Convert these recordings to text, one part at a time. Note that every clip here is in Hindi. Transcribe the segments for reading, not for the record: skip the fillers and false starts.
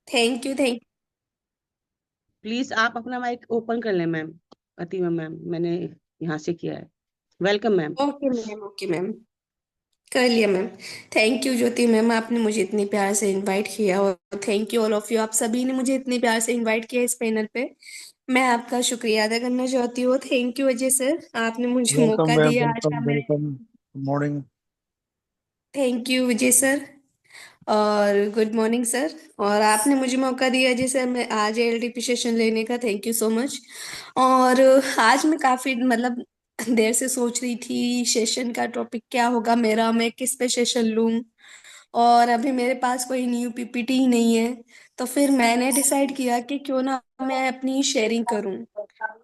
थैंक यू थैंक प्लीज आप अपना माइक ओपन कर लें मैम। प्रतिमा मैम, मैंने यहाँ से किया है। Welcome ma'am. Okay ma'am, okay ma'am, कर लिया ma'am. Thank you Jyoti ma'am, आपने मुझे इतनी प्यार से इनवाइट किया, और thank you all of you, आप सभी ने मुझे इतने प्यार से इनवाइट किया इस पैनल पे। मैं आपका शुक्रिया अदा करना चाहती हूँ। थैंक यू अजय सर, आपने मुझे वेलकम मौका मैम, दिया आज का। वेलकम मैं welcome, good morning. Thank you Vijay sir, और गुड मॉर्निंग सर। और आपने मुझे मौका दिया जैसे मैं आज एलटीपी सेशन लेने का, थैंक यू सो मच। और आज मैं काफी मतलब देर से सोच रही थी सेशन का टॉपिक क्या होगा मेरा, मैं किस पे सेशन लूं। और अभी मेरे पास कोई न्यू पीपीटी ही नहीं है। तो फिर मैंने डिसाइड किया कि क्यों ना मैं अपनी शेयरिंग करूं,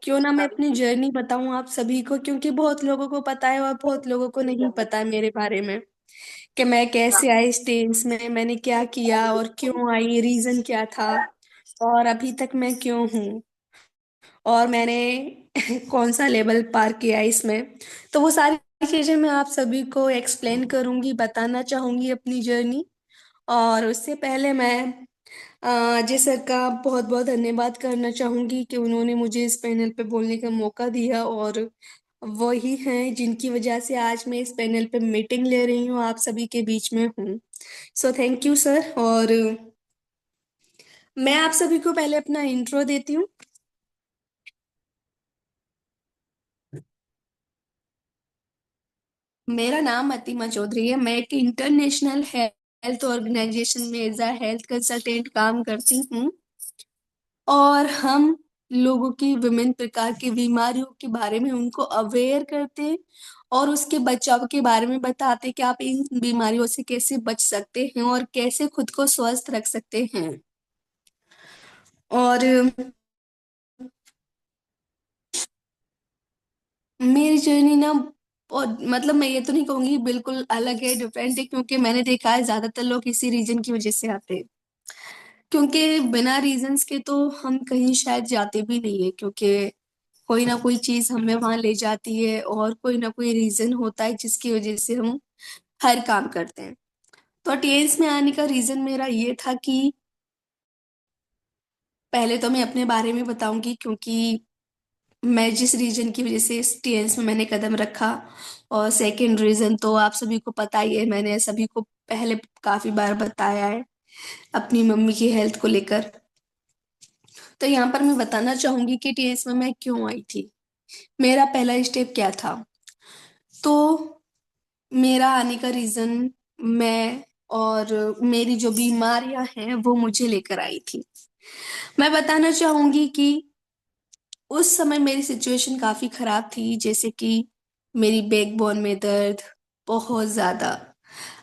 क्यों ना मैं अपनी जर्नी बताऊं आप सभी को, क्योंकि बहुत लोगों को पता है और बहुत लोगों को नहीं पता है मेरे बारे में, कि मैं कैसे आई इस टेंस में, मैंने क्या किया और क्यों आई, रीजन क्या था, और अभी तक मैं क्यों हूँ, और मैंने कौन सा लेवल पार किया इसमें। तो वो सारी चीजें मैं आप सभी को एक्सप्लेन करूंगी, बताना चाहूंगी अपनी जर्नी। और उससे पहले मैं अजय सर का बहुत बहुत धन्यवाद करना चाहूंगी कि उन्होंने मुझे इस पैनल पे बोलने का मौका दिया, और वही हैं जिनकी वजह से आज मैं इस पैनल पे मीटिंग ले रही हूँ, आप सभी के बीच में हूँ। So thank you sir. और मैं आप सभी को पहले अपना इंट्रो देती हूँ। मेरा नाम अतिमा चौधरी है, मैं एक इंटरनेशनल हेल्थ ऑर्गेनाइजेशन में एज अ हेल्थ कंसल्टेंट काम करती हूँ। और हम लोगों की विभिन्न प्रकार की बीमारियों के बारे में उनको अवेयर करते हैं, और उसके बचाव के बारे में बताते हैं कि आप इन बीमारियों से कैसे बच सकते हैं और कैसे खुद को स्वस्थ रख सकते हैं। और मेरी जर्नी ना, और मतलब मैं ये तो नहीं कहूंगी बिल्कुल अलग है, डिफरेंट है, क्योंकि मैंने देखा है ज्यादातर लोग इसी रीजन की वजह से आते हैं। क्योंकि बिना रीजंस के तो हम कहीं शायद जाते भी नहीं है, क्योंकि कोई ना कोई चीज हमें वहां ले जाती है, और कोई ना कोई रीजन होता है जिसकी वजह से हम हर काम करते हैं। तो टीएन्स में आने का रीजन मेरा ये था कि पहले तो मैं अपने बारे में बताऊंगी, क्योंकि मैं जिस रीजन की वजह से इस टीएन्स में मैंने कदम रखा। और सेकंड रीजन तो आप सभी को पता ही है, मैंने सभी को पहले काफी बार बताया है अपनी मम्मी की हेल्थ को लेकर। तो यहाँ पर मैं बताना चाहूंगी कि टीएन्स में मैं क्यों आई थी, मेरा पहला स्टेप क्या था। तो मेरा आने का रीजन, मैं और मेरी जो बीमारियां हैं वो मुझे लेकर आई थी। मैं बताना चाहूंगी कि उस समय मेरी सिचुएशन काफी खराब थी, जैसे कि मेरी बैकबोन में दर्द बहुत ज्यादा।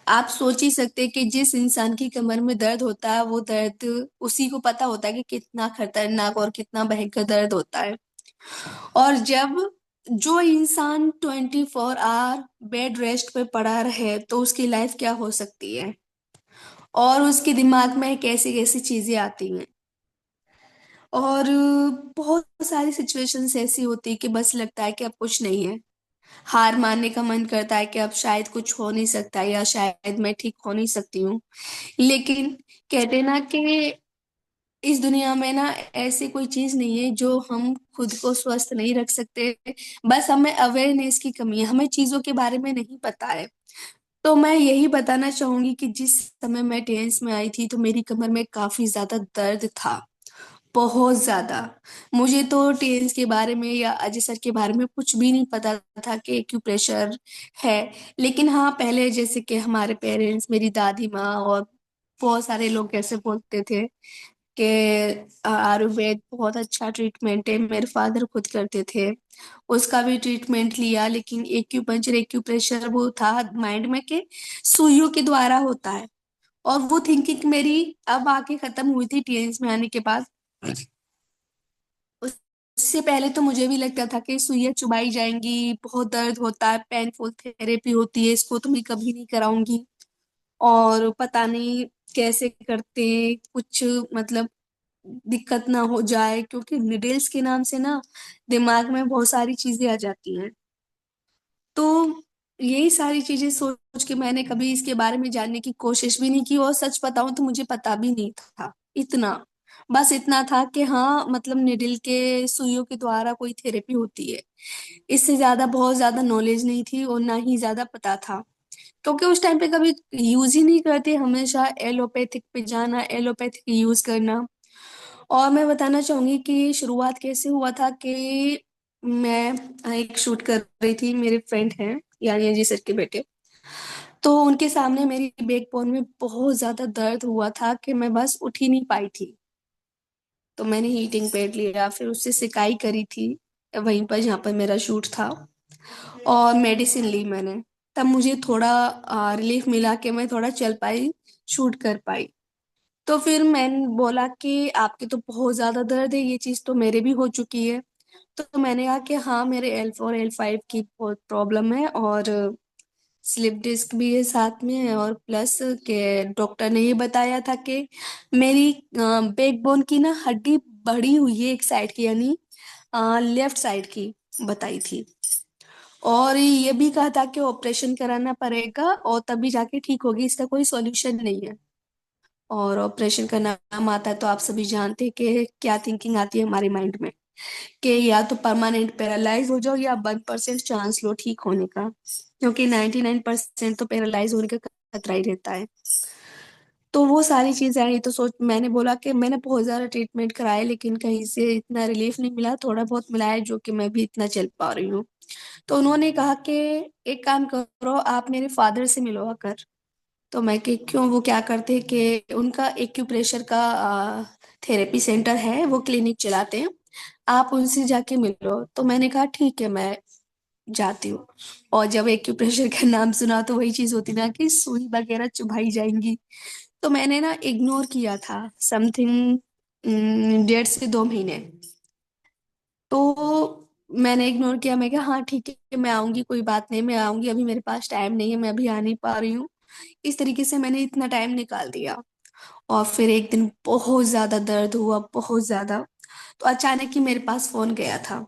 आप सोच ही सकते हैं कि जिस इंसान की कमर में दर्द होता है वो दर्द उसी को पता होता है कि कितना खतरनाक और कितना भयंकर दर्द होता है। और जब जो इंसान 24 आवर बेड रेस्ट पे पड़ा रहे तो उसकी लाइफ क्या हो सकती है, और उसके दिमाग में कैसी कैसी चीजें आती हैं। और बहुत सारी सिचुएशंस ऐसी होती है कि बस लगता है कि अब कुछ नहीं है, हार मानने का मन करता है कि अब शायद कुछ हो नहीं सकता, या शायद मैं ठीक हो नहीं सकती हूँ। लेकिन कहते ना कि इस दुनिया में ना ऐसी कोई चीज नहीं है जो हम खुद को स्वस्थ नहीं रख सकते। बस हमें अवेयरनेस की कमी है, हमें चीजों के बारे में नहीं पता है। तो मैं यही बताना चाहूंगी कि जिस समय मैं टेंस में आई थी तो मेरी कमर में काफी ज्यादा दर्द था, बहुत ज्यादा। मुझे तो टेंस के बारे में या अजय सर के बारे में कुछ भी नहीं पता था कि एक्यूप्रेशर है। लेकिन हाँ, पहले जैसे कि हमारे पेरेंट्स, मेरी दादी माँ और बहुत सारे लोग कैसे बोलते थे कि आयुर्वेद बहुत अच्छा ट्रीटमेंट है, मेरे फादर खुद करते थे, उसका भी ट्रीटमेंट लिया। लेकिन एक्यूपंचर एक्यूप्रेशर वो था माइंड में कि सुइयों के द्वारा होता है। और वो थिंकिंग मेरी अब आके खत्म हुई थी टीएन्स में आने के बाद। उससे पहले तो मुझे भी लगता था कि सुइयां चुभाई जाएंगी, बहुत दर्द होता है, पेनफुल थेरेपी होती है, इसको तो मैं कभी नहीं कराऊंगी। और पता नहीं कैसे करते, कुछ मतलब दिक्कत ना हो जाए, क्योंकि निडल्स के नाम से ना दिमाग में बहुत सारी चीजें आ जाती हैं। तो यही सारी चीजें सोच के मैंने कभी इसके बारे में जानने की कोशिश भी नहीं की, और सच बताऊं तो मुझे पता भी नहीं था। इतना, बस इतना था कि हाँ मतलब निडिल के सुइयों के द्वारा कोई थेरेपी होती है। इससे ज्यादा बहुत ज्यादा नॉलेज नहीं थी और ना ही ज्यादा पता था, क्योंकि उस टाइम पे कभी यूज ही नहीं करते, हमेशा एलोपैथिक पे जाना, एलोपैथिक यूज करना। और मैं बताना चाहूंगी कि शुरुआत कैसे हुआ था कि मैं एक शूट कर रही थी, मेरे फ्रेंड हैं यानी अजय सर के बेटे। तो उनके सामने मेरी बैकबोन में बहुत ज्यादा दर्द हुआ था कि मैं बस उठ ही नहीं पाई थी। तो मैंने हीटिंग पैड लिया, फिर उससे सिकाई करी थी वहीं पर जहाँ पर मेरा शूट था, और मेडिसिन ली मैंने। तब मुझे थोड़ा रिलीफ मिला कि मैं थोड़ा चल पाई, शूट कर पाई। तो फिर मैंने बोला कि आपके तो बहुत ज्यादा दर्द है, ये चीज तो मेरे भी हो चुकी है। तो मैंने कहा कि हाँ मेरे L4 L5 की बहुत प्रॉब्लम है, और स्लिप डिस्क भी है साथ में, और प्लस के डॉक्टर ने ये बताया था कि मेरी बैकबोन की ना हड्डी बढ़ी हुई है एक साइड की, यानी लेफ्ट साइड की बताई थी। और ये भी कहा था कि ऑपरेशन कराना पड़ेगा और तभी जाके ठीक होगी, इसका कोई सॉल्यूशन नहीं है। और ऑपरेशन का नाम आता है तो आप सभी जानते हैं कि क्या थिंकिंग आती है हमारे माइंड में, कि या तो परमानेंट पैरालाइज हो जाओ या 1% चांस लो ठीक होने का, क्योंकि 99% तो पैरालाइज होने का खतरा ही रहता है। तो वो सारी चीजें आई तो सोच मैंने बोला कि मैंने बहुत ज्यादा ट्रीटमेंट कराया लेकिन कहीं से इतना रिलीफ नहीं मिला, थोड़ा बहुत मिला है जो कि मैं भी इतना चल पा रही हूँ। तो उन्होंने कहा कि एक काम करो, आप मेरे फादर से मिलो आकर। तो मैं कि क्यों, वो क्या करते हैं कि उनका एक्यूप्रेशर का थेरेपी सेंटर है, वो क्लिनिक चलाते हैं, आप उनसे जाके मिलो। तो मैंने कहा ठीक है, मैं जाती हूँ। और जब एक्यूप्रेशर का नाम सुना तो वही चीज होती ना कि सुई वगैरह चुभाई जाएंगी। तो मैंने ना इग्नोर किया था समथिंग 1.5 से 2 महीने। तो मैंने इग्नोर किया, मैं कहा हाँ ठीक है मैं आऊंगी, कोई बात नहीं मैं आऊंगी, अभी मेरे पास टाइम नहीं है, मैं अभी आ नहीं पा रही हूँ। इस तरीके से मैंने इतना टाइम निकाल दिया। और फिर एक दिन बहुत ज्यादा दर्द हुआ, बहुत ज्यादा। तो अचानक ही मेरे पास फोन गया था।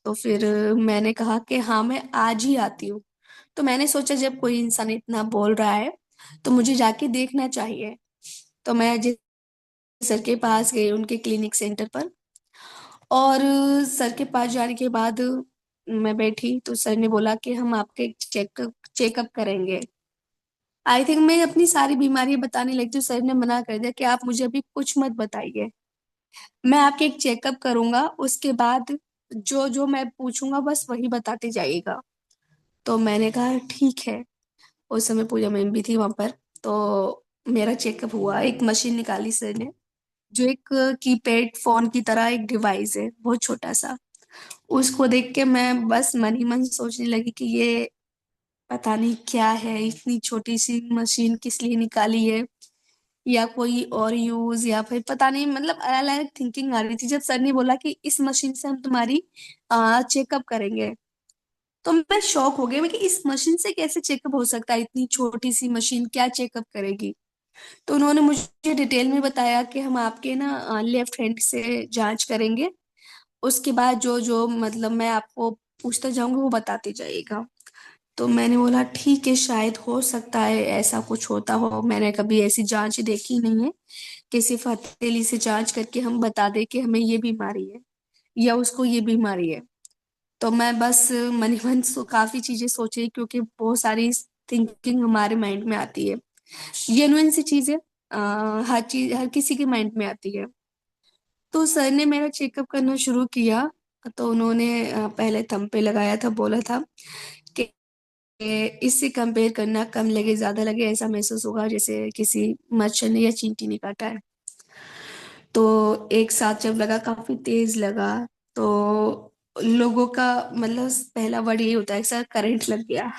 तो फिर मैंने कहा कि हाँ मैं आज ही आती हूँ। तो मैंने सोचा जब कोई इंसान इतना बोल रहा है तो मुझे जाके देखना चाहिए। तो मैं अजय सर के पास गई, उनके क्लिनिक सेंटर पर। और सर के पास जाने के बाद मैं बैठी तो सर ने बोला कि हम आपके चेकअप चेकअप करेंगे। आई थिंक मैं अपनी सारी बीमारी बताने लगी तो सर ने मना कर दिया कि आप मुझे अभी कुछ मत बताइए, मैं आपके एक चेकअप करूंगा उसके बाद जो जो मैं पूछूंगा बस वही बताते जाइएगा। तो मैंने कहा ठीक है। उस समय पूजा मैम भी थी वहां पर। तो मेरा चेकअप हुआ, एक मशीन निकाली सर ने, जो एक कीपैड फोन की तरह एक डिवाइस है, बहुत छोटा सा। उसको देख के मैं बस मन ही मन सोचने लगी कि ये पता नहीं क्या है, इतनी छोटी सी मशीन किस लिए निकाली है, या कोई और यूज, या फिर पता नहीं, मतलब अलग अलग थिंकिंग आ रही थी जब सर ने बोला कि इस मशीन से हम तुम्हारी चेकअप करेंगे। तो मैं शॉक हो गई, मैं कि इस मशीन से कैसे चेकअप हो सकता है, इतनी छोटी सी मशीन क्या चेकअप करेगी। तो उन्होंने मुझे डिटेल में बताया कि हम आपके ना लेफ्ट हैंड से जांच करेंगे, उसके बाद जो जो मतलब मैं आपको पूछता जाऊंगा वो बताते जाइएगा। तो मैंने बोला ठीक है, शायद हो सकता है ऐसा कुछ होता हो, मैंने कभी ऐसी जांच देखी नहीं है कि सिर्फ हथेली से जांच करके हम बता दे कि हमें ये बीमारी है या उसको ये बीमारी है। तो मैं बस मन ही मन काफी चीजें सोची, क्योंकि बहुत सारी थिंकिंग हमारे माइंड में आती है, जेन्युइन सी चीजें हर चीज हर किसी के माइंड में आती है। तो सर ने मेरा चेकअप करना शुरू किया। तो उन्होंने पहले थंब पे लगाया था, बोला था कि इससे कंपेयर करना, कम लगे ज्यादा लगे ऐसा महसूस होगा जैसे किसी मच्छर ने या चींटी ने काटा है। तो एक साथ जब लगा काफी तेज लगा। तो लोगों का मतलब पहला वर्ड यही होता है सर करंट लग गया।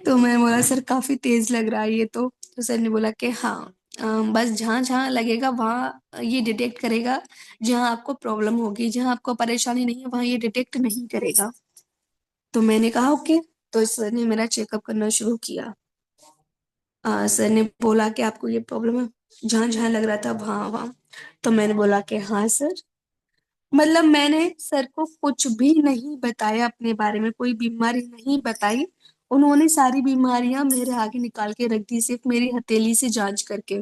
तो मैं बोला सर काफी तेज लग रहा है ये तो सर ने बोला कि हाँ बस जहाँ जहाँ लगेगा वहाँ ये डिटेक्ट करेगा, जहाँ आपको प्रॉब्लम होगी, जहाँ आपको परेशानी नहीं है वहाँ ये डिटेक्ट नहीं करेगा। तो मैंने कहा ओके। तो सर ने मेरा चेकअप करना शुरू किया। सर ने बोला कि आपको ये प्रॉब्लम है, जहाँ जहाँ लग रहा था वहाँ वहाँ। तो मैंने बोला कि हाँ सर। मतलब मैंने सर को कुछ भी नहीं बताया, अपने बारे में कोई बीमारी नहीं बताई। उन्होंने सारी बीमारियां मेरे आगे निकाल के रख दी सिर्फ मेरी हथेली से जांच करके।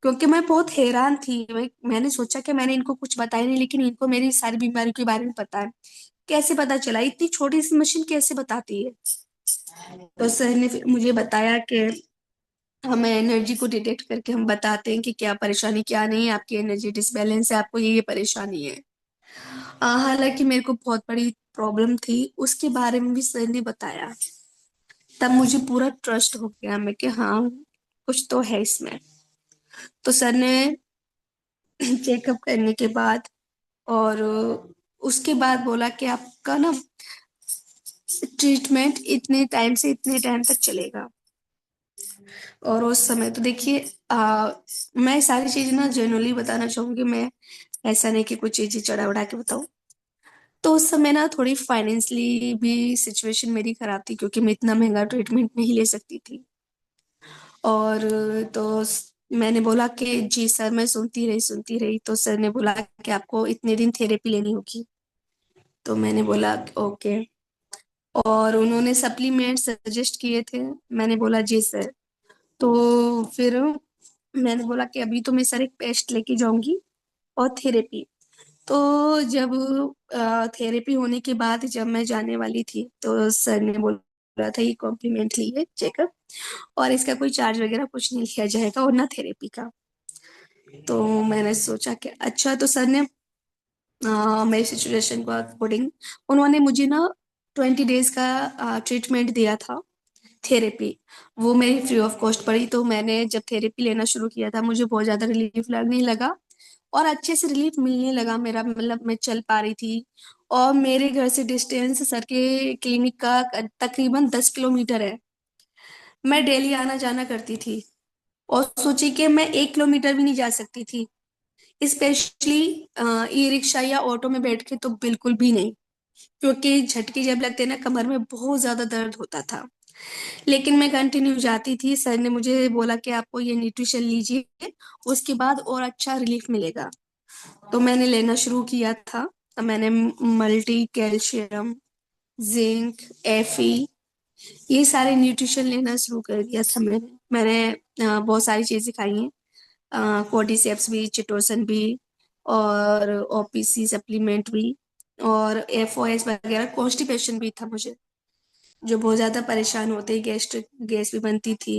क्योंकि मैं बहुत हैरान थी। मैंने सोचा कि मैंने इनको कुछ बताया नहीं, लेकिन इनको मेरी सारी बीमारियों के बारे में पता है। कैसे पता चला, इतनी छोटी सी मशीन कैसे बताती है? तो सर ने फिर मुझे बताया कि हमें एनर्जी को डिटेक्ट करके हम बताते हैं कि क्या परेशानी क्या नहीं है, आपकी एनर्जी डिसबैलेंस है, आपको ये परेशानी है। हालांकि मेरे को बहुत बड़ी प्रॉब्लम थी, उसके बारे में भी सर ने बताया। तब मुझे पूरा ट्रस्ट हो गया मैं कि हाँ, कुछ तो है इसमें। तो सर ने चेकअप करने के बाद और उसके बाद बोला कि आपका ना ट्रीटमेंट इतने टाइम से इतने टाइम तक चलेगा। और उस समय तो देखिए, मैं सारी चीजें ना जेन्युइनली बताना चाहूंगी। मैं ऐसा नहीं कि कुछ चीजें चढ़ा उड़ा के बताऊं। तो उस समय ना थोड़ी फाइनेंशियली भी सिचुएशन मेरी खराब थी, क्योंकि मैं इतना महंगा ट्रीटमेंट नहीं ले सकती थी। और मैंने बोला कि जी सर, मैं सुनती रही। तो सर ने बोला कि आपको इतने दिन थेरेपी लेनी होगी। तो मैंने बोला ओके। और उन्होंने सप्लीमेंट सजेस्ट किए थे। मैंने बोला जी सर। तो फिर मैंने बोला कि अभी तो मैं सर एक टेस्ट लेके जाऊंगी और थेरेपी। तो जब थेरेपी होने के बाद जब मैं जाने वाली थी, तो सर ने बोला था ये कॉम्प्लीमेंटरी है चेकअप, और इसका कोई चार्ज वगैरह कुछ नहीं लिया जाएगा, और ना थेरेपी का। तो मैंने सोचा कि अच्छा। तो सर ने मेरी सिचुएशन को अकॉर्डिंग उन्होंने मुझे ना 20 डेज का ट्रीटमेंट दिया था, थेरेपी। वो मेरी फ्री ऑफ कॉस्ट पड़ी। तो मैंने जब थेरेपी लेना शुरू किया था, मुझे बहुत ज्यादा रिलीफ लगने लगा, और अच्छे से रिलीफ मिलने लगा मेरा। मतलब मैं चल पा रही थी। और मेरे घर से डिस्टेंस सर के क्लिनिक का तकरीबन 10 किलोमीटर है। मैं डेली आना जाना करती थी, और सोची कि मैं 1 किलोमीटर भी नहीं जा सकती थी, स्पेशली ई रिक्शा या ऑटो में बैठ के तो बिल्कुल भी नहीं। क्योंकि झटके जब लगते ना, कमर में बहुत ज्यादा दर्द होता था। लेकिन मैं कंटिन्यू जाती थी। सर ने मुझे बोला कि आपको ये न्यूट्रिशन लीजिए, उसके बाद और अच्छा रिलीफ मिलेगा। तो मैंने लेना शुरू किया था। मैंने मल्टी कैल्शियम, जिंक, एफी, ये सारे न्यूट्रिशन लेना शुरू कर दिया था। मैंने बहुत सारी चीजें खाई हैं, कोर्डिसेप्स भी, चिटोसन भी, और ओपीसी सप्लीमेंट भी, और एफओएस वगैरह। कॉन्स्टिपेशन भी था मुझे, जो बहुत ज्यादा परेशान होते, गैस्ट्रिक गैस भी बनती थी।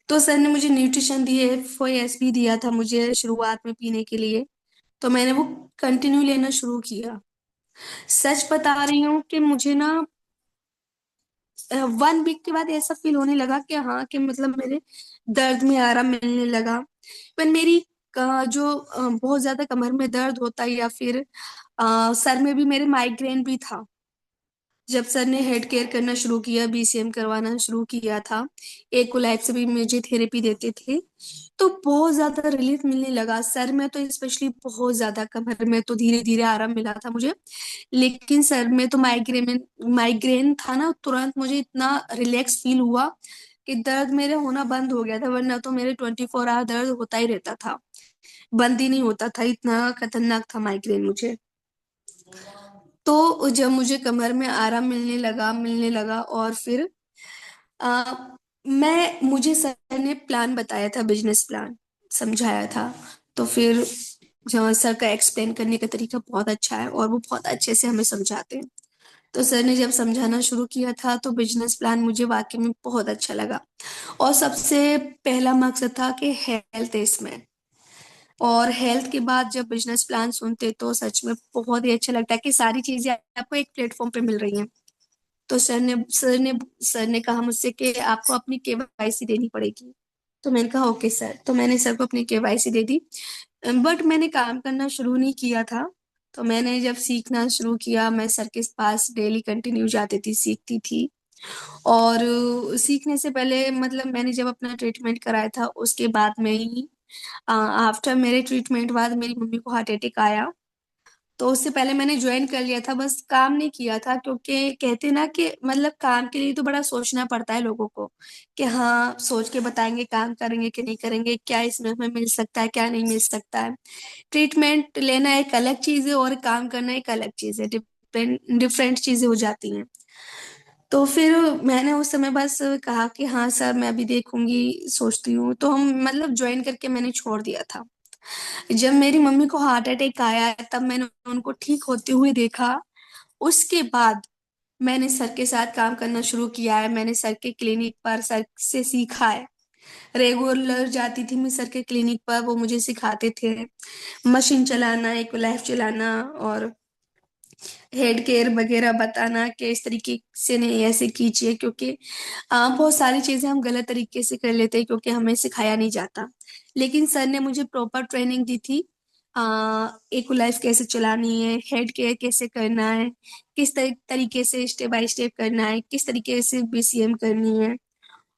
तो सर ने मुझे न्यूट्रिशन दिए, एफओएस भी दिया था मुझे शुरुआत में पीने के लिए। तो मैंने वो कंटिन्यू लेना शुरू किया। सच बता रही हूँ कि मुझे ना 1 वीक के बाद ऐसा फील होने लगा कि हाँ, कि मतलब मेरे दर्द में आराम मिलने लगा। पर मेरी जो बहुत ज्यादा कमर में दर्द होता है, या फिर सर में भी मेरे माइग्रेन भी था। जब सर ने हेड केयर करना शुरू किया, बीसीएम करवाना शुरू किया था, एक लाइफ से भी मुझे थेरेपी देते थे, तो बहुत ज्यादा रिलीफ मिलने लगा। सर में तो स्पेशली बहुत ज्यादा, कमर में तो धीरे धीरे आराम मिला था मुझे। लेकिन सर में तो माइग्रेन माइग्रेन था ना, तुरंत मुझे इतना रिलैक्स फील हुआ कि दर्द मेरे होना बंद हो गया था। वरना तो मेरे 24 आवर दर्द होता ही रहता था, बंद ही नहीं होता था, इतना खतरनाक था माइग्रेन मुझे। तो जब मुझे कमर में आराम मिलने लगा, और फिर आ, मुझे सर ने प्लान बताया था, बिजनेस प्लान समझाया था। तो फिर जहाँ सर का एक्सप्लेन करने का तरीका बहुत अच्छा है, और वो बहुत अच्छे से हमें समझाते हैं। तो सर ने जब समझाना शुरू किया था, तो बिजनेस प्लान मुझे वाकई में बहुत अच्छा लगा। और सबसे पहला मकसद था कि हेल्थ है इसमें। और हेल्थ के बाद जब बिजनेस प्लान सुनते, तो सच में बहुत ही अच्छा लगता है कि सारी चीजें आपको एक प्लेटफॉर्म पे मिल रही हैं। तो सर ने कहा मुझसे कि आपको अपनी केवाईसी देनी पड़ेगी। तो मैंने कहा ओके सर। तो मैंने सर को अपनी केवाईसी दे दी। बट मैंने काम करना शुरू नहीं किया था। तो मैंने जब सीखना शुरू किया, मैं सर के पास डेली कंटिन्यू जाती थी, सीखती थी। और सीखने से पहले, मतलब मैंने जब अपना ट्रीटमेंट कराया था, उसके बाद में ही आफ्टर मेरे ट्रीटमेंट बाद मेरी मम्मी को हार्ट अटैक आया। तो उससे पहले मैंने ज्वाइन कर लिया था, बस काम नहीं किया था। क्योंकि कहते ना कि मतलब काम के लिए तो बड़ा सोचना पड़ता है लोगों को, कि हाँ, सोच के बताएंगे काम करेंगे कि नहीं करेंगे, क्या इसमें हमें मिल सकता है, क्या नहीं मिल सकता है। ट्रीटमेंट लेना एक अलग चीज है, और काम करना एक अलग चीज है। डिफरेंट डिफरेंट चीजें हो जाती हैं। तो फिर मैंने उस समय बस कहा कि हाँ सर मैं अभी देखूंगी, सोचती हूँ। तो हम मतलब ज्वाइन करके मैंने छोड़ दिया था। जब मेरी मम्मी को हार्ट अटैक आया तब मैंने उनको ठीक होते हुए देखा। उसके बाद मैंने सर के साथ काम करना शुरू किया है। मैंने सर के क्लिनिक पर सर से सीखा है। रेगुलर जाती थी मैं सर के क्लिनिक पर, वो मुझे सिखाते थे मशीन चलाना, एक लाइफ चलाना, और हेड केयर वगैरह बताना कि इस तरीके से नहीं, ऐसे कीजिए। क्योंकि बहुत सारी चीजें हम गलत तरीके से कर लेते हैं क्योंकि हमें सिखाया नहीं जाता। लेकिन सर ने मुझे प्रॉपर ट्रेनिंग दी थी। एक लाइफ कैसे चलानी है, हेड केयर कैसे करना है, किस तरीके से स्टेप बाय स्टेप करना है, किस तरीके से बीसीएम करनी है,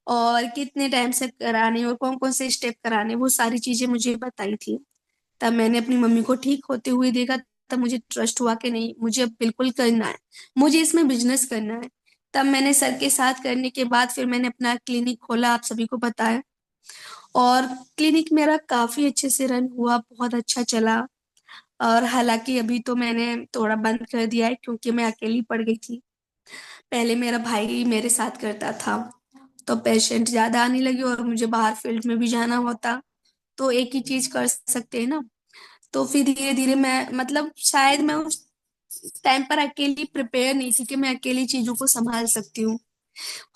और कितने टाइम से कराने और कौन कौन से स्टेप कराने, वो सारी चीजें मुझे बताई थी। तब मैंने अपनी मम्मी को ठीक होते हुए देखा। तब मुझे ट्रस्ट हुआ कि नहीं, मुझे अब बिल्कुल करना है, मुझे इसमें बिजनेस करना है। तब मैंने सर के साथ करने के बाद फिर मैंने अपना क्लिनिक खोला, आप सभी को पता है। और क्लिनिक मेरा काफी अच्छे से रन हुआ, बहुत अच्छा चला। और हालांकि अभी तो मैंने थोड़ा बंद कर दिया है क्योंकि मैं अकेली पड़ गई थी। पहले मेरा भाई मेरे साथ करता था, तो पेशेंट ज्यादा आने लगे और मुझे बाहर फील्ड में भी जाना होता, तो एक ही चीज कर सकते हैं ना। तो फिर धीरे धीरे मैं मतलब शायद मैं उस टाइम पर अकेली प्रिपेयर नहीं थी कि मैं अकेली चीजों को संभाल सकती हूँ।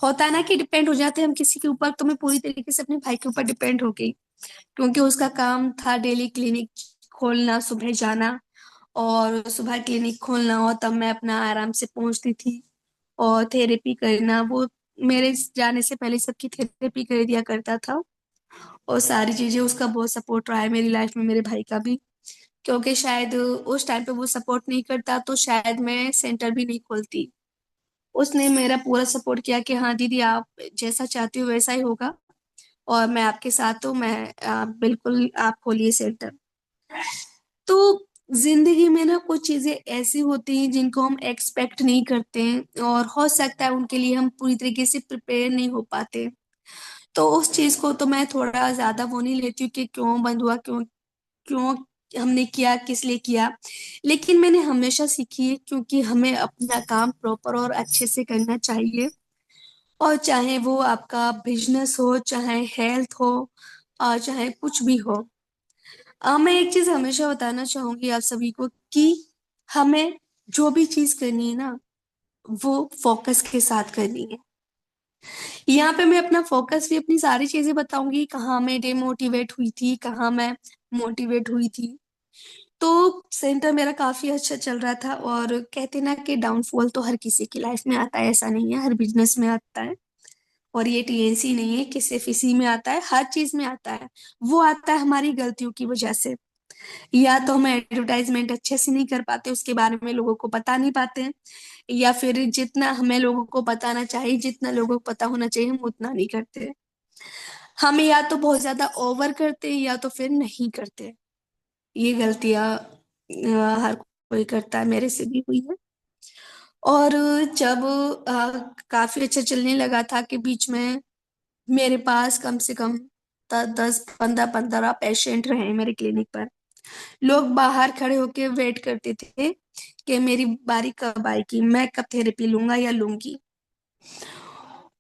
होता है ना कि डिपेंड हो जाते हैं हम किसी के ऊपर, तो मैं पूरी तरीके से अपने भाई के ऊपर डिपेंड हो गई। क्योंकि उसका काम था डेली क्लिनिक खोलना, सुबह जाना, और सुबह क्लिनिक खोलना हो तब मैं अपना आराम से पहुंचती थी। और थेरेपी करना, वो मेरे जाने से पहले सबकी थेरेपी कर दिया करता था। और सारी चीजें, उसका बहुत सपोर्ट रहा है मेरी लाइफ में, मेरे भाई का भी। क्योंकि शायद उस टाइम पे वो सपोर्ट नहीं करता तो शायद मैं सेंटर भी नहीं खोलती। उसने मेरा पूरा सपोर्ट किया कि हाँ दीदी, आप जैसा चाहती हो वैसा ही होगा, और मैं आपके साथ हूँ, मैं बिल्कुल, आप खोलिए सेंटर। तो जिंदगी में ना कुछ चीजें ऐसी होती हैं जिनको हम एक्सपेक्ट नहीं करते हैं, और हो सकता है उनके लिए हम पूरी तरीके से प्रिपेयर नहीं हो पाते। तो उस चीज को तो मैं थोड़ा ज्यादा वो नहीं लेती हूँ कि क्यों बंद हुआ, क्यों क्यों हमने किया, किस लिए किया। लेकिन मैंने हमेशा सीखी है क्योंकि हमें अपना काम प्रॉपर और अच्छे से करना चाहिए। और चाहे वो आपका बिजनेस हो, चाहे हेल्थ हो, और चाहे कुछ भी हो। मैं एक चीज हमेशा बताना चाहूंगी आप सभी को कि हमें जो भी चीज करनी है ना, वो फोकस के साथ करनी है। यहाँ पे मैं अपना फोकस भी, अपनी सारी चीजें बताऊंगी, कहाँ मैं डिमोटिवेट हुई थी, कहाँ मैं मोटिवेट हुई थी। तो सेंटर मेरा काफी अच्छा चल रहा था। और कहते ना कि डाउनफॉल तो हर किसी की लाइफ में आता है, ऐसा नहीं है, हर बिजनेस में आता है। और ये टीएनसी नहीं है कि सिर्फ इसी में आता है, हर चीज में आता है। वो आता है हमारी गलतियों की वजह से। या तो हम एडवर्टाइजमेंट अच्छे से नहीं कर पाते, उसके बारे में लोगों को बता नहीं पाते हैं, या फिर जितना हमें लोगों को बताना चाहिए, जितना लोगों को पता होना चाहिए, हम उतना नहीं करते। हम या तो बहुत ज्यादा ओवर करते हैं या तो फिर नहीं करते। ये गलतियां हर कोई करता है, मेरे से भी हुई है। और जब काफी अच्छा चलने लगा था कि बीच में मेरे पास कम से कम 10 15 15 पेशेंट रहे मेरे क्लिनिक पर। लोग बाहर खड़े होके वेट करते थे कि मेरी बारी कब आएगी, मैं कब थेरेपी लूंगा या लूंगी।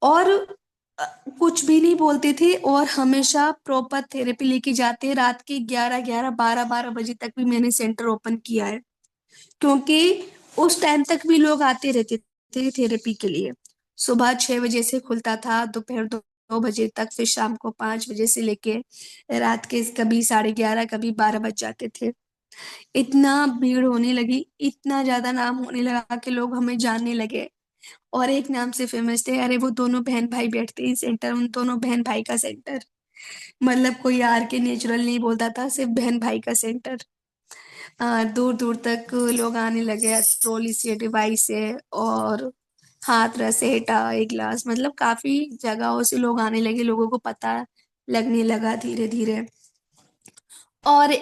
और अ, कुछ भी नहीं बोलते थे, और हमेशा प्रॉपर थेरेपी लेके जाते। रात के 11 11 12 12 बजे तक भी मैंने सेंटर ओपन किया है। क्योंकि उस टाइम तक भी लोग आते रहते थे थेरेपी के लिए। सुबह 6 बजे से खुलता था, दोपहर 2 बजे तक, फिर शाम को 5 बजे से लेके रात के कभी 11:30 कभी 12 बज जाते थे। इतना भीड़ होने लगी, इतना ज्यादा नाम होने लगा कि लोग हमें जानने लगे। और एक नाम से फेमस थे, अरे वो दोनों बहन भाई बैठते हैं सेंटर, उन दोनों बहन भाई का सेंटर। मतलब कोई यार के नेचुरल नहीं बोलता था, सिर्फ बहन भाई का सेंटर। दूर दूर तक लोग आने लगे, ट्रॉली से, डिवाइस से, और हाथ रसेटा, एक गिलास, मतलब काफी जगहों से लोग आने लगे, लोगों को पता लगने लगा धीरे धीरे। और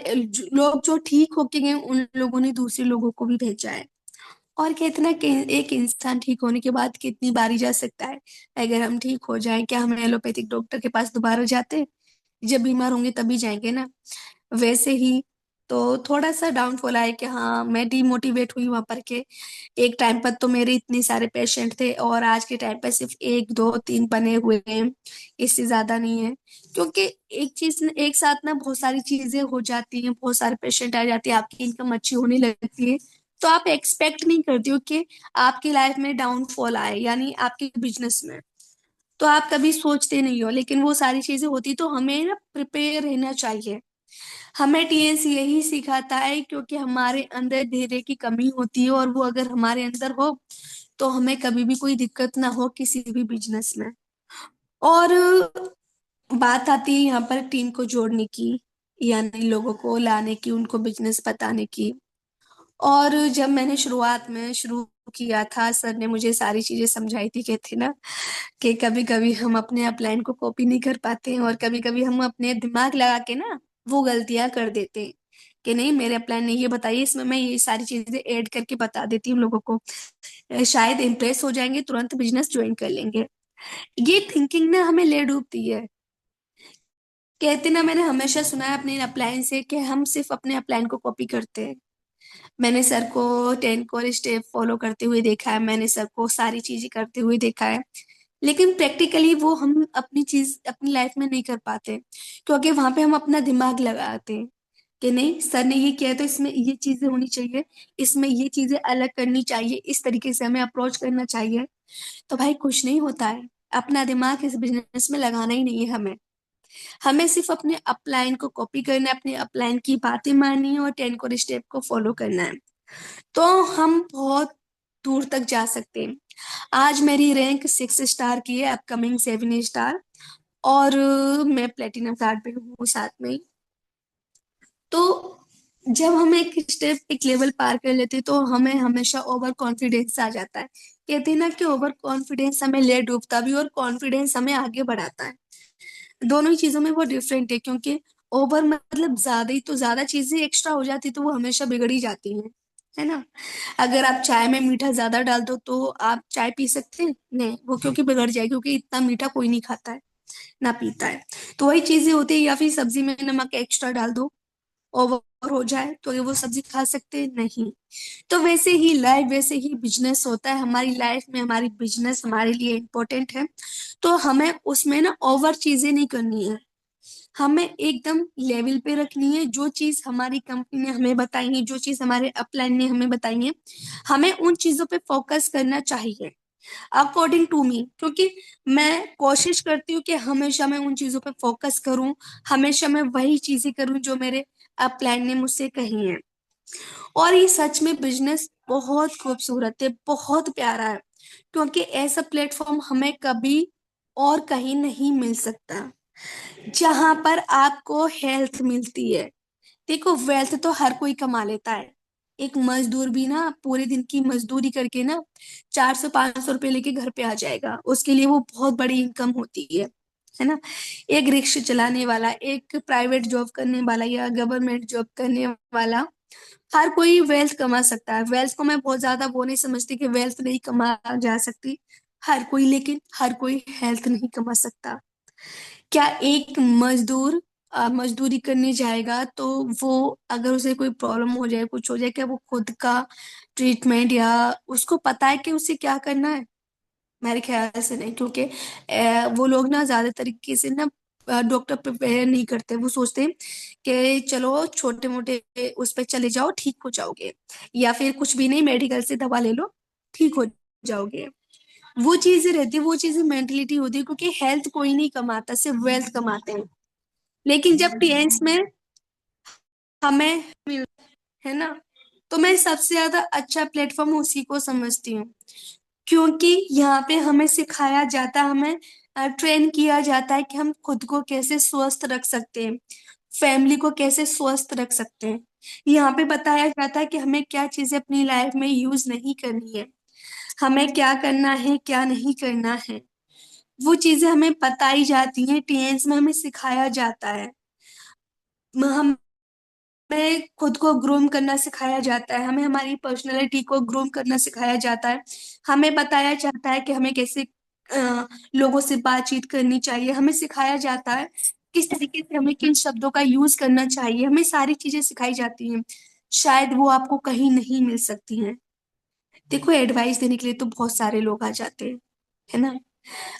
लोग जो ठीक होके गए उन लोगों ने दूसरे लोगों को भी भेजा है। और कहते ना कि एक इंसान ठीक होने के बाद कितनी बारी जा सकता है। अगर हम ठीक हो जाएं, क्या हम एलोपैथिक डॉक्टर के पास दोबारा जाते हैं? जब बीमार होंगे तभी जाएंगे ना। वैसे ही तो थोड़ा सा डाउनफॉल आया कि हाँ मैं डीमोटिवेट हुई वहां पर के। एक टाइम पर तो मेरे इतने सारे पेशेंट थे और आज के टाइम पर सिर्फ एक दो तीन बने हुए हैं, इससे ज्यादा नहीं है। क्योंकि एक चीज एक साथ ना बहुत सारी चीजें हो जाती हैं, बहुत सारे पेशेंट आ जाते हैं, आपकी इनकम अच्छी होने लगती है, तो आप एक्सपेक्ट नहीं करते हो कि आपकी लाइफ में डाउनफॉल आए, यानी आपके बिजनेस में। तो आप कभी सोचते नहीं हो, लेकिन वो सारी चीजें होती तो हमें ना प्रिपेयर रहना चाहिए। हमें टीएस यही सिखाता है, क्योंकि हमारे अंदर धैर्य की कमी होती है, और वो अगर हमारे अंदर हो तो हमें कभी भी कोई दिक्कत ना हो किसी भी बिजनेस में। और बात आती है यहाँ पर टीम को जोड़ने की, यानी लोगों को लाने की, उनको बिजनेस बताने की। और जब मैंने शुरुआत में शुरू किया था, सर ने मुझे सारी चीजें समझाई थी, कहते ना कि कभी कभी हम अपने अपलाइन को कॉपी नहीं कर पाते हैं, और कभी कभी हम अपने दिमाग लगा के ना वो गलतियां कर देते हैं कि नहीं मेरे अपलाइन ने ये बताइए, इसमें मैं ये सारी चीजें ऐड करके बता देती हूँ लोगों को, शायद इम्प्रेस हो जाएंगे, तुरंत बिजनेस ज्वाइन कर लेंगे। ये थिंकिंग ना हमें ले डूबती है। कहते ना, मैंने हमेशा सुना है अपने अपलाइन से कि हम सिर्फ अपने अपलाइन को कॉपी करते हैं। मैंने सर को 10 कोर स्टेप फॉलो करते हुए देखा है, मैंने सर को सारी चीजें करते हुए देखा है, लेकिन प्रैक्टिकली वो हम अपनी चीज अपनी लाइफ में नहीं कर पाते, क्योंकि वहां पे हम अपना दिमाग लगाते हैं कि नहीं सर ने ये किया है, तो इसमें ये चीजें होनी चाहिए, इसमें ये चीजें अलग करनी चाहिए, इस तरीके से हमें अप्रोच करना चाहिए। तो भाई कुछ नहीं होता है, अपना दिमाग इस बिजनेस में लगाना ही नहीं है हमें। हमें सिर्फ अपने अपलाइन को कॉपी करना है, अपने अपलाइन की बातें माननी है, और 10 कोर स्टेप को फॉलो करना है, तो हम बहुत दूर तक जा सकते हैं। आज मेरी रैंक 6 स्टार की है, अपकमिंग 7 स्टार, और मैं प्लेटिनम कार्ड पे हूँ साथ में ही। तो जब हम एक स्टेप एक लेवल पार कर लेते हैं, तो हमें हमेशा ओवर कॉन्फिडेंस आ जाता है। कहते हैं ना कि ओवर कॉन्फिडेंस हमें ले डूबता भी, और कॉन्फिडेंस हमें आगे बढ़ाता है। दोनों ही चीजों में वो डिफरेंट है, क्योंकि ओवर मतलब ज्यादा ही, तो ज्यादा चीजें एक्स्ट्रा हो जाती तो वो हमेशा बिगड़ ही जाती हैं, है ना। अगर आप चाय में मीठा ज्यादा डाल दो तो आप चाय पी सकते हैं नहीं, वो क्योंकि बिगड़ जाएगी, क्योंकि इतना मीठा कोई नहीं खाता है ना पीता है। तो वही चीजें होती है, या फिर सब्जी में नमक एक्स्ट्रा डाल दो, ओवर हो जाए तो ये वो सब्जी खा सकते हैं नहीं। तो वैसे ही लाइफ, वैसे ही बिजनेस होता है हमारी लाइफ में, हमारी बिजनेस हमारे लिए इम्पोर्टेंट है। तो हमें उसमें ना ओवर चीजें नहीं करनी है, हमें एकदम लेवल पे रखनी है। जो चीज हमारी कंपनी ने हमें बताई है, जो चीज हमारे अपलाइन ने हमें बताई है, हमें उन चीजों पे फोकस करना चाहिए, अकॉर्डिंग टू मी। क्योंकि मैं कोशिश करती हूँ कि हमेशा मैं उन चीजों पे फोकस करूं, हमेशा मैं वही चीजें करूं जो मेरे अपलाइन ने मुझसे कही है। और ये सच में बिजनेस बहुत खूबसूरत है, बहुत प्यारा है, क्योंकि ऐसा प्लेटफॉर्म हमें कभी और कहीं नहीं मिल सकता, जहां पर आपको हेल्थ मिलती है। देखो वेल्थ तो हर कोई कमा लेता है, एक मजदूर भी ना पूरे दिन की मजदूरी करके ना 400 500 रुपए लेके घर पे आ जाएगा, उसके लिए वो बहुत बड़ी इनकम होती है ना। एक रिक्शा चलाने वाला, एक प्राइवेट जॉब करने वाला या गवर्नमेंट जॉब करने वाला, हर कोई वेल्थ कमा सकता है। वेल्थ को मैं बहुत ज्यादा वो नहीं समझती कि वेल्थ नहीं कमा जा सकती, हर कोई, लेकिन हर कोई हेल्थ नहीं कमा सकता। क्या एक मजदूर मजदूरी करने जाएगा तो वो, अगर उसे कोई प्रॉब्लम हो जाए, कुछ हो जाए, क्या वो खुद का ट्रीटमेंट, या उसको पता है कि उसे क्या करना है? मेरे ख्याल से नहीं, क्योंकि वो लोग ना ज्यादा तरीके से ना डॉक्टर प्रिपेयर नहीं करते, वो सोचते हैं कि चलो छोटे मोटे उस पे चले जाओ ठीक हो जाओगे, या फिर कुछ भी नहीं मेडिकल से दवा ले लो ठीक हो जाओगे। वो चीजें रहती है, वो चीजें मेंटेलिटी होती है, क्योंकि हेल्थ कोई नहीं कमाता, सिर्फ वेल्थ कमाते हैं। लेकिन जब टीएन्स में हमें मिल, है ना, तो मैं सबसे ज्यादा अच्छा प्लेटफॉर्म उसी को समझती हूँ, क्योंकि यहाँ पे हमें सिखाया जाता है, हमें ट्रेन किया जाता है कि हम खुद को कैसे स्वस्थ रख सकते हैं, फैमिली को कैसे स्वस्थ रख सकते हैं। यहाँ पे बताया जाता है कि हमें क्या चीजें अपनी लाइफ में यूज नहीं करनी है, हमें क्या करना है क्या नहीं करना है। वो चीजें हमें बताई जाती हैं, टीएन्स में हमें सिखाया जाता है, हमें खुद को ग्रूम करना सिखाया जाता है, हमें हमारी पर्सनैलिटी को ग्रूम करना सिखाया जाता है, हमें बताया जाता है कि हमें कैसे लोगों से बातचीत करनी चाहिए, हमें सिखाया जाता है किस तरीके से हमें किन शब्दों का यूज करना चाहिए, हमें सारी चीजें सिखाई जाती हैं। शायद वो आपको कहीं नहीं मिल सकती हैं। देखो, एडवाइस देने के लिए तो बहुत सारे लोग आ जाते हैं, है ना।